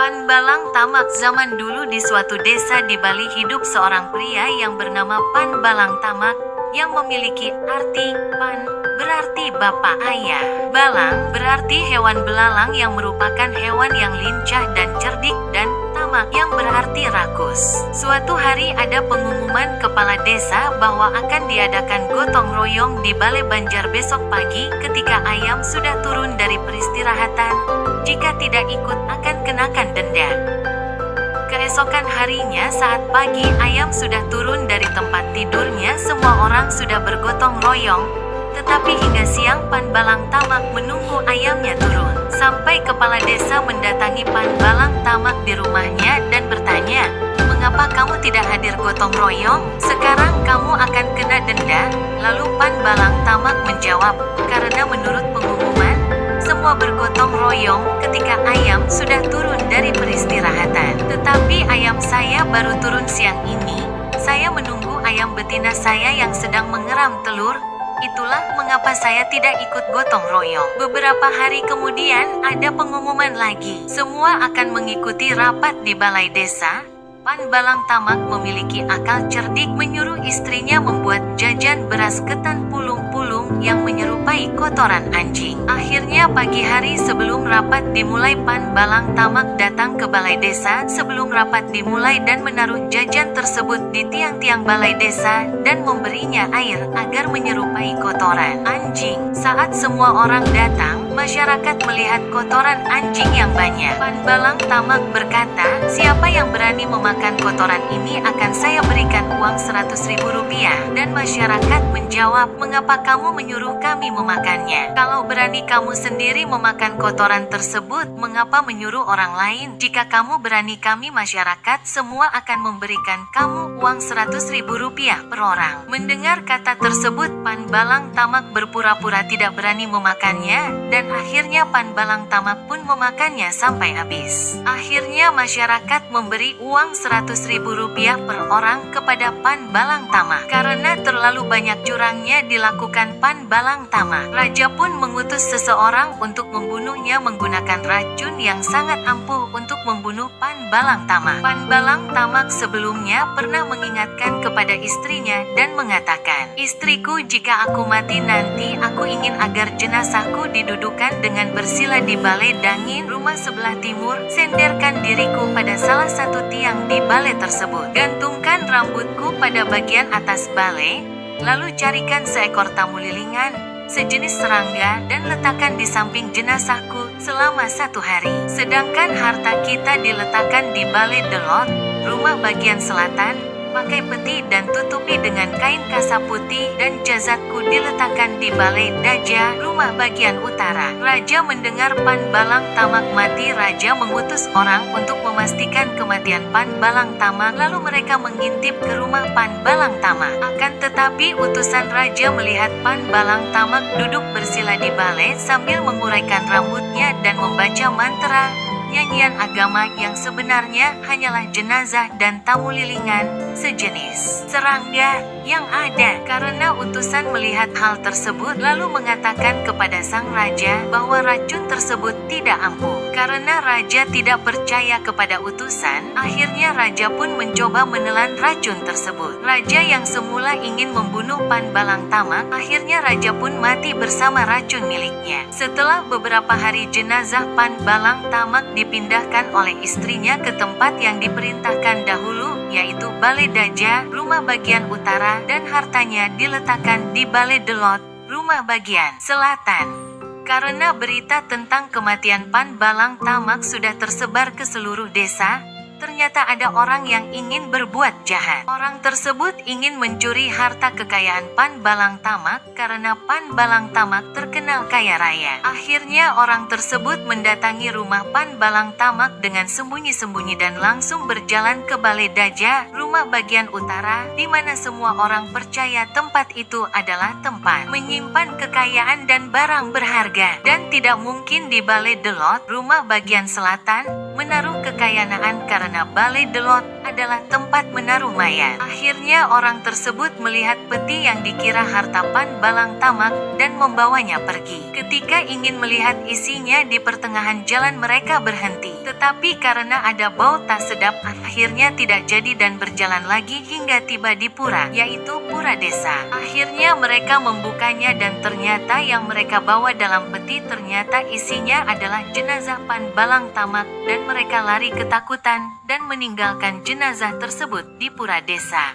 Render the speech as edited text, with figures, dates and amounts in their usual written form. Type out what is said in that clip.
Panbalang Tamak. Zaman dulu di suatu desa di Bali hidup seorang pria yang bernama Panbalang Tamak, yang memiliki arti pan berarti bapak ayah. Balang berarti hewan belalang yang merupakan hewan yang lincah dan cerdik, dan tamak yang berarti rakus. Suatu hari ada pengumuman kepala desa bahwa akan diadakan gotong royong di Balai Banjar besok pagi ketika ayam sudah turun dari peristirahatan. Jika tidak ikut akan kenakan denda. Keesokan harinya saat pagi ayam sudah turun dari tempat tidurnya, semua orang sudah bergotong royong. Tetapi hingga siang Panbalang Tamak menunggu ayamnya turun. Sampai kepala desa mendatangi Panbalang Tamak di rumahnya dan bertanya, "Mengapa kamu tidak hadir gotong royong? Sekarang kamu akan kena denda." Lalu Panbalang Tamak menjawab, "Karena menurut pengumuman, semua bergotong royong ketika ayam sudah turun dari peristirahatan. Tetapi ayam saya baru turun siang ini. Saya menunggu ayam betina saya yang sedang mengeram telur. Itulah mengapa saya tidak ikut gotong royong." Beberapa hari kemudian ada pengumuman lagi. Semua akan mengikuti rapat di balai desa. Panbalang Tamak memiliki akal cerdik, menyuruh istrinya membuat jajan beras ketan pulung-pulung yang menyerupai kotoran anjing. Akhirnya pagi hari sebelum rapat dimulai, Panbalang Tamak datang ke balai desa sebelum rapat dimulai dan menaruh jajan tersebut di tiang-tiang balai desa dan memberinya air agar menyerupai kotoran anjing. Saat semua orang datang, masyarakat melihat kotoran anjing yang banyak. Panbalang Tamak berkata, "Siapa yang berani memakan kotoran ini akan saya berikan uang 100.000 rupiah. Dan masyarakat menjawab, "Mengapa kamu menyuruh kami memakannya? Kalau berani kamu sendiri memakan kotoran tersebut, mengapa menyuruh orang lain? Jika kamu berani, kami masyarakat semua akan memberikan kamu uang 100.000 rupiah per orang." Mendengar kata tersebut, Panbalang Tamak berpura-pura tidak berani memakannya, dan akhirnya Panbalang Tamak pun memakannya sampai habis. Akhirnya masyarakat memberi uang 100.000 rupiah per orang kepada Panbalang Tamak. Karena terlalu banyak curangnya dilakukan Panbalang Tamak, raja pun mengutus seseorang untuk membunuhnya menggunakan racun yang sangat ampuh untuk membunuh Panbalang Tamak. Panbalang Tamak sebelumnya pernah mengingatkan kepada istrinya dan mengatakan, "Istriku, jika aku mati nanti, aku ingin agar jenazahku didudukan dengan bersila di balai dangin rumah sebelah timur. Senderkan diriku pada salah satu tiang di balai tersebut. Gantungkan rambutku pada bagian atas balai, lalu carikan seekor tamu lilingan, sejenis serangga, dan letakkan di samping jenazahku selama 1 hari. Sedangkan harta kita diletakkan di balai delot, rumah bagian selatan. Pakai peti dan tutupi dengan kain kasa putih, dan jasadku diletakkan di balai daja, rumah bagian utara." Raja mendengar Panbalang Tamak mati. Raja mengutus orang untuk memastikan kematian Panbalang Tamak, lalu mereka mengintip ke rumah Panbalang Tamak. Akan tetapi utusan raja melihat Panbalang Tamak duduk bersila di balai sambil menguraikan rambutnya dan membaca mantra. Nyanyian agama yang sebenarnya hanyalah jenazah dan tamu lilingan, sejenis serangga, yang ada. Karena utusan melihat hal tersebut lalu mengatakan kepada sang raja bahwa racun tersebut tidak ampuh. Karena raja tidak percaya kepada utusan, akhirnya raja pun mencoba menelan racun tersebut. Raja yang semula ingin membunuh Panbalang Tamak, akhirnya raja pun mati bersama racun miliknya. Setelah beberapa hari, jenazah Panbalang Tamak dipindahkan oleh istrinya ke tempat yang diperintahkan dahulu, yaitu balai daja, rumah bagian utara, dan hartanya diletakkan di balai delot, rumah bagian selatan. Karena berita tentang kematian Panbalang Tamak sudah tersebar ke seluruh desa, ternyata ada orang yang ingin berbuat jahat. Orang tersebut ingin mencuri harta kekayaan Panbalang Tamak karena Panbalang Tamak terkenal kaya raya. Akhirnya orang tersebut mendatangi rumah Panbalang Tamak dengan sembunyi-sembunyi dan langsung berjalan ke balai daja, rumah bagian utara, di mana semua orang percaya tempat itu adalah tempat menyimpan kekayaan dan barang berharga. Dan tidak mungkin di balai delot, rumah bagian selatan, menaruh kekayaan karena balai delot adalah adalah tempat menaruh mayat. Akhirnya orang tersebut melihat peti yang dikira harta Pan Balang Tamak dan membawanya pergi. Ketika ingin melihat isinya di pertengahan jalan mereka berhenti. Tetapi karena ada bau tak sedap, akhirnya tidak jadi dan berjalan lagi hingga tiba di pura, yaitu pura desa. Akhirnya mereka membukanya dan ternyata yang mereka bawa dalam peti ternyata isinya adalah jenazah Pan Balang Tamak dan mereka lari ketakutan dan meninggalkan jenazah tersebut di pura desa.